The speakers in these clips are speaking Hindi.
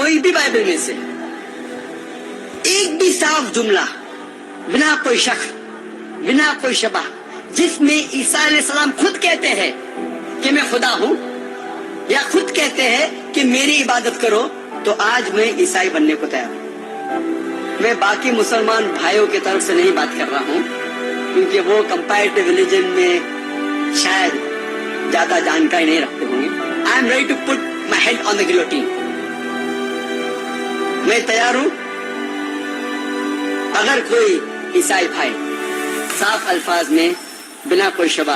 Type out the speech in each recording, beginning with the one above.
कोई भी बाइबल में से एक भी साफ जुमला, बिना कोई शक, बिना कोई शबा, जिसमें ईसा अलैहिस्सलाम खुद कहते हैं कि मैं खुदा हूं, या खुद कहते हैं कि मेरी इबादत करो, तो आज मैं ईसाई बनने को तैयार हूं। मैं बाकी मुसलमान भाइयों की तरफ से नहीं बात कर रहा हूं, क्योंकि वो कंपैरेटिव रिलीजन में शायद ज्यादा जानकारी नहीं रखते होंगे। I am ready to put my head on the guillotine. मैं तैयार हूं, अगर कोई ईसाई भाई साफ अल्फाज में बिना कोई शबा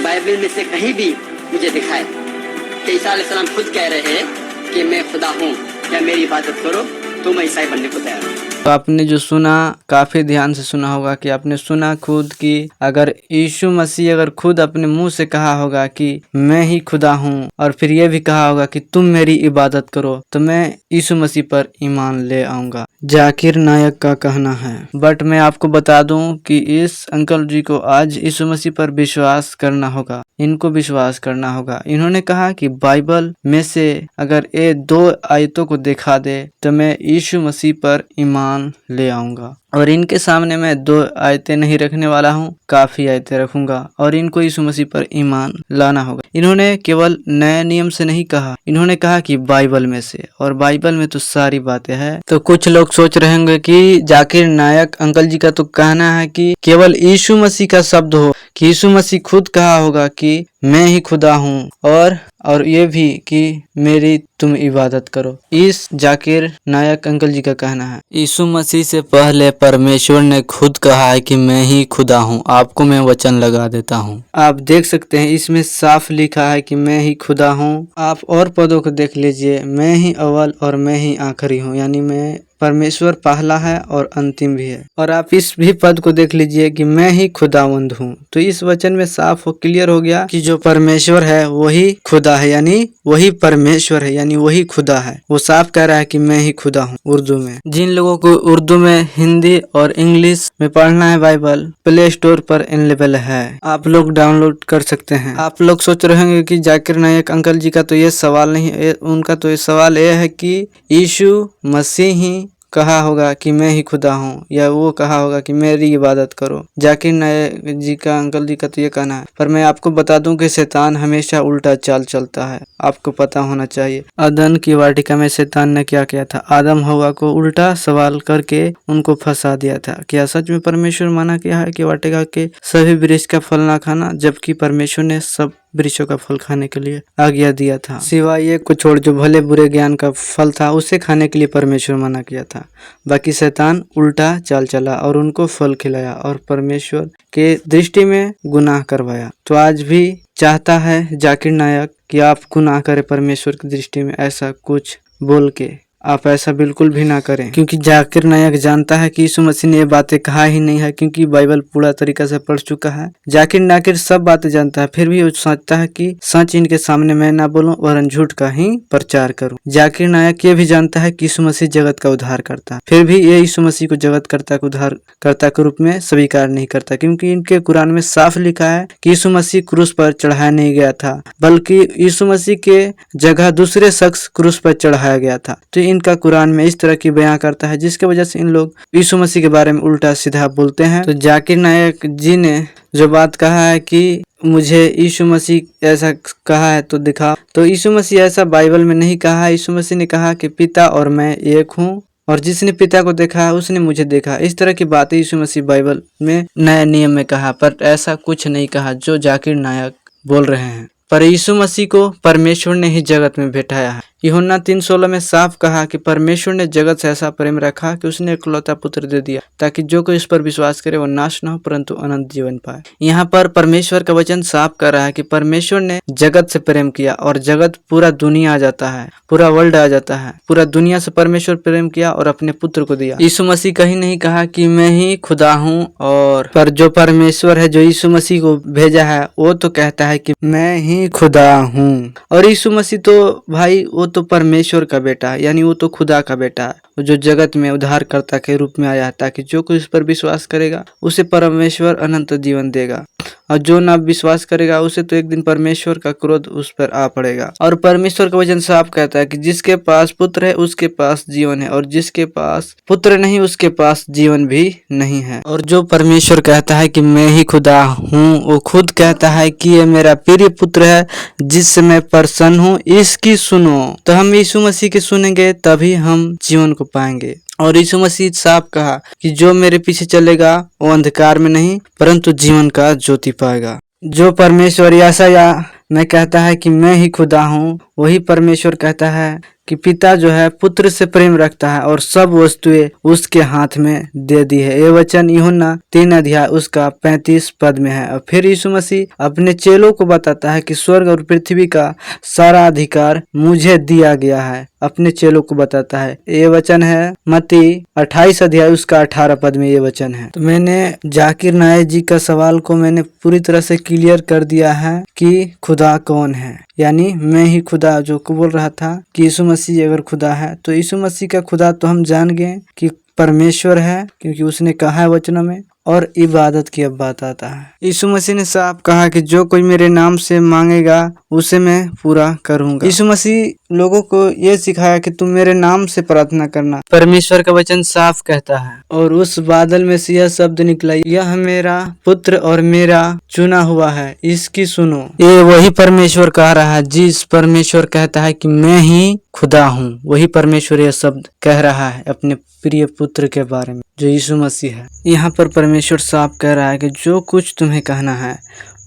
बाइबल में से कहीं भी मुझे दिखाए कि ईसा अलैहिस्सलाम खुद कह रहे हैं कि मैं खुदा हूँ या मेरी इबादत करो, तो मैं ईसाई बनने को तैयार हूँ। तो आपने जो सुना, काफी ध्यान से सुना होगा कि आपने सुना खुद कि अगर यीशु मसीह अगर खुद अपने मुंह से कहा होगा कि मैं ही खुदा हूँ, और फिर ये भी कहा होगा कि तुम मेरी इबादत करो, तो मैं यीशु मसीह पर ईमान ले आऊंगा। जाकिर नायक का कहना है। बट मैं आपको बता दूं कि इस अंकल जी को आज यीशु मसीह पर विश्वास करना होगा, इनको विश्वास करना होगा। इन्होंने कहा कि बाइबल में से अगर ये 2 आयतों को दिखा दे तो मैं यीशु मसीह पर ईमान ले आऊंगा। और इनके सामने मैं 2 आयतें नहीं रखने वाला हूँ, काफी आयतें रखूंगा, और इनको यीशु मसीह पर ईमान लाना होगा। इन्होंने केवल नए नियम से नहीं कहा, इन्होंने कहा कि बाइबल में से, और बाइबल में तो सारी बातें हैं। तो कुछ लोग सोच रहे होंगे कि जाकिर नायक अंकल जी का तो कहना है कि केवल यीशु मसीह का शब्द हो, कि यीशु मसीह खुद कहा होगा कि मैं ही खुदा हूँ, और ये भी कि मेरी तुम इबादत करो। इस जाकिर नायक अंकल जी का कहना है यीशु मसीह से पहले परमेश्वर ने खुद कहा है कि मैं ही खुदा हूँ, आपको मैं वचन लगा देता हूँ। आप देख सकते हैं इसमें साफ लिखा है कि मैं ही खुदा हूँ। आप और पदों को देख लीजिए, मैं ही अव्वल और मैं ही आखिरी हूँ, यानी मैं परमेश्वर पहला है और अंतिम भी है। और आप इस भी पद को देख लीजिए कि मैं ही खुदावंद हूँ। तो इस वचन में साफ और क्लियर हो गया कि जो परमेश्वर है वही खुदा है, यानी वही परमेश्वर है, यानी वही खुदा है। वो साफ कह रहा है कि मैं ही खुदा हूँ। उर्दू में जिन लोगों को उर्दू में, हिंदी और इंग्लिश में पढ़ना है बाइबल, प्ले स्टोर पर अवेलेबल है, आप लोग डाउनलोड कर सकते हैं। आप लोग सोच रहे होंगे कि जाकिर नायक अंकल जी का तो ये सवाल नहीं है, उनका तो ये सवाल ये है कि यीशु मसीह ही कहा होगा कि मैं ही खुदा हूँ, या वो कहा होगा कि मेरी इबादत करो। जाकिर नायक जी का, अंकल जी का तो ये कहना है। पर मैं आपको बता दूं कि शैतान हमेशा उल्टा चाल चलता है, आपको पता होना चाहिए। अदन की वाटिका में शैतान ने क्या किया था? आदम हवा को उल्टा सवाल करके उनको फंसा दिया था। क्या सच में परमेश्वर मना किया है कि वाटिका के सभी वृक्ष का फल ना खाना, जबकि परमेश्वर ने सब वृक्षों का फल खाने के लिए आज्ञा दिया था, सिवाय एक को छोड़ जो भले बुरे ज्ञान का फल था उसे खाने के लिए परमेश्वर मना किया था। बाकी शैतान उल्टा चाल चला और उनको फल खिलाया और परमेश्वर के दृष्टि में गुनाह करवाया। तो आज भी चाहता है जाकिर नायक कि आप गुनाह करें परमेश्वर की दृष्टि में, ऐसा कुछ बोल के आप ऐसा बिल्कुल भी ना करें, क्योंकि जाकिर नायक जानता है कि यीशु मसीह ने ये बातें कहा ही नहीं है, क्योंकि बाइबल पूरा तरीका से पढ़ चुका है। जाकिर नायक सब बातें जानता है, फिर भी वो सोचता है कि सच इनके सामने मैं ना बोलूं और झूठ का ही प्रचार करूं। जाकिर नायक ये भी जानता है कि यीशु मसीह जगत का उद्धार करता है, फिर भी ये यीशु मसीह को जगत करता का उद्धार करता के रूप में स्वीकार नहीं करता, क्योंकि इनके कुरान में साफ लिखा है कि यीशु मसीह क्रूस पर चढ़ाया नहीं गया था, बल्कि यीशु मसीह के जगह दूसरे शख्स क्रूस पर चढ़ाया गया था। तो इनका कुरान में इस तरह की बयां करता है, जिसके वजह से इन लोग यीशु मसीह के बारे में उल्टा सीधा बोलते हैं। तो जाकिर नायक जी ने जो बात कहा है कि मुझे यीशु मसीह ऐसा कहा है तो दिखा, तो यीशु मसीह ऐसा बाइबल में नहीं कहा है। यीशु मसीह ने कहा कि पिता और मैं एक हूँ, और जिसने पिता को देखा है उसने मुझे देखा। इस तरह की बातें यीशु मसीह बाइबल में नए नियम में कहा, पर ऐसा कुछ नहीं कहा जो जाकिर नायक बोल रहे हैं। पर यीशु मसीह को परमेश्वर ने ही जगत में बैठाया है। यूहन्ना 3:16 में साफ कहा कि परमेश्वर ने जगत से ऐसा प्रेम रखा कि उसने इकलौता पुत्र दे दिया, ताकि जो कोई इस पर विश्वास करे वो नाश न हो परंतु अनंत जीवन पाए। यहाँ पर परमेश्वर का वचन साफ कर रहा है कि परमेश्वर ने जगत से प्रेम किया, और जगत पूरा दुनिया आ जाता है, पूरा वर्ल्ड आ जाता है, पूरा दुनिया से परमेश्वर प्रेम किया और अपने पुत्र को दिया। यीशु मसीह कहीं नहीं कहा कि मैं ही खुदा हूँ, और पर जो परमेश्वर है जो यीशु मसीह को भेजा है वो तो कहता है कि मैं ही खुदा हूँ। और यीशु मसीह तो भाई वो तो परमेश्वर का बेटा है, यानी वो तो खुदा का बेटा है, जो जगत में उद्धारकर्ता के रूप में आया है, ताकि जो कोई उस पर विश्वास करेगा उसे परमेश्वर अनंत जीवन देगा। और जो ना विश्वास करेगा उसे तो एक दिन परमेश्वर का क्रोध उस पर आ पड़ेगा। और परमेश्वर का वचन साफ कहता है कि जिसके पास पुत्र है उसके पास जीवन है, और जिसके पास पुत्र नहीं उसके पास जीवन भी नहीं है। और जो परमेश्वर कहता है कि मैं ही खुदा हूँ, वो खुद कहता है कि ये मेरा प्रिय पुत्र है जिससे मैं प्रसन्न हूँ, इसकी सुनो। तो हम यीशु मसीह की सुनेंगे तभी हम जीवन को पाएंगे। और यीशु मसीह साफ कहा कि जो मेरे पीछे चलेगा वो अंधकार में नहीं परंतु जीवन का ज्योति पाएगा। जो परमेश्वर यशायाह में कहता है कि मैं ही खुदा हूँ, वही परमेश्वर कहता है कि पिता जो है पुत्र से प्रेम रखता है और सब वस्तुएं उसके हाथ में दे दी है। ये वचन यूहन्ना 3 अध्याय उसका 35 पद में है। और फिर यीशु मसीह अपने चेलों को बताता है कि स्वर्ग और पृथ्वी का सारा अधिकार मुझे दिया गया है, अपने चेलों को बताता है। ये वचन है मत्ती 28 अध्याय उसका 18 पद में ये वचन है। तो मैंने जाकिर नायक जी का सवाल को मैंने पूरी तरह से क्लियर कर दिया है कि खुदा कौन है, यानी मैं ही खुदा जो बोल रहा था कि यीशु मसीह अगर खुदा है तो यीशु मसीह का खुदा तो हम जान गए कि परमेश्वर है, क्योंकि उसने कहा है वचनों में। और इबादत की अब बात आता है। यीशु मसीह ने साफ कहा कि जो कोई मेरे नाम से मांगेगा उसे मैं पूरा करूंगा। यीशु मसीह लोगों को ये सिखाया कि तुम मेरे नाम से प्रार्थना करना। परमेश्वर का वचन साफ कहता है। और उस बादल में से यह शब्द निकला, यह मेरा पुत्र और मेरा चुना हुआ है, इसकी सुनो। ये वही परमेश्वर कह रहा है जिस परमेश्वर कहता है कि मैं ही खुदा हूँ। वही परमेश्वर यह शब्द कह रहा है अपने प्रिय पुत्र के बारे में जो यीशु मसीह है। यहाँ पर परमेश्वर साफ कह रहा है कि जो कुछ तुम्हें कहना है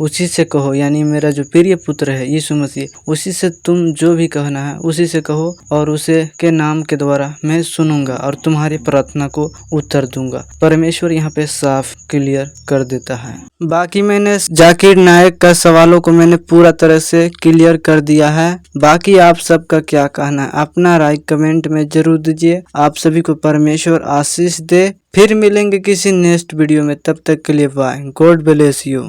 उसी से कहो, यानी मेरा जो प्रिय पुत्र है यीशु मसीह, उसी से तुम जो भी कहना है उसी से कहो और उसे के नाम के द्वारा मैं सुनूंगा और तुम्हारी प्रार्थना को उत्तर दूंगा। परमेश्वर यहाँ पे साफ क्लियर कर देता है। बाकी मैंने जाकिर नायक का सवालों को मैंने पूरा तरह से क्लियर कर दिया है। बाकी आप सबका क्या कहना है, अपना राय कमेंट में जरूर दीजिए। आप सभी को परमेश्वर आशीष दे। फिर मिलेंगे किसी नेक्स्ट वीडियो में, तब तक के लिए बाय। God bless you.